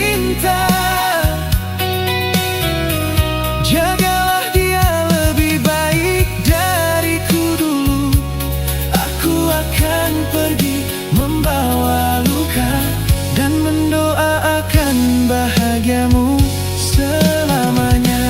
cinta. Jagalah dia lebih baik dariku dulu. Aku akan pergi membawa luka dan mendoakan bahagiamu selamanya.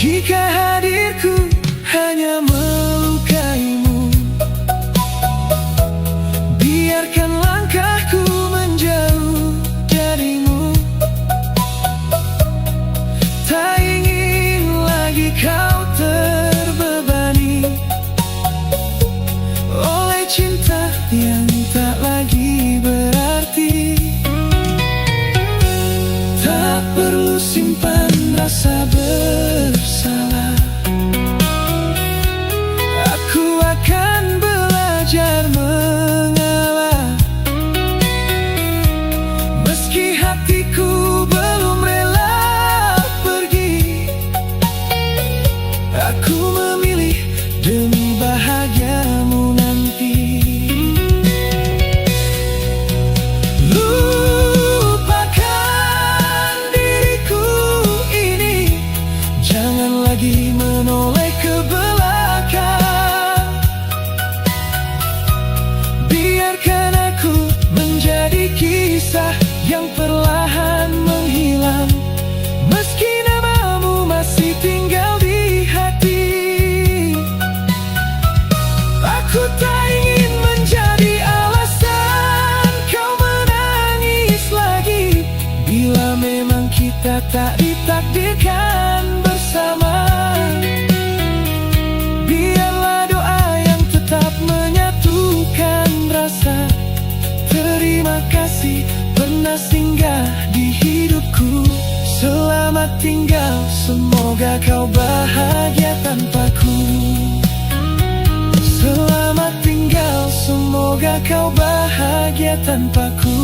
Jika hadirku hanya melukaimu, biarkan langkahku menjauh darimu. Tak ingin lagi kau terbebani oleh cinta yang tak lagi berarti. Tak perlu simpan rasa bersalah. Aku akan belajar mengalah. Meski hatiku belum rela pergi, aku memilih demi bahagiamu nanti. Lupakan diriku ini, jangan lagi menoleh ke belakang. Biarkan aku menjadi kisah yang perlahan menghilang, meski namamu masih tinggal di hati. Aku tak ingin menjadi alasan kau menangis lagi. Bila memang kita tak ditakdirkan bersama, biarlah doa yang tetap menyatukan rasa. Terima kasih pernah singgah di hidupku. Selamat tinggal, semoga kau bahagia tanpaku. Selamat tinggal, semoga kau bahagia tanpaku.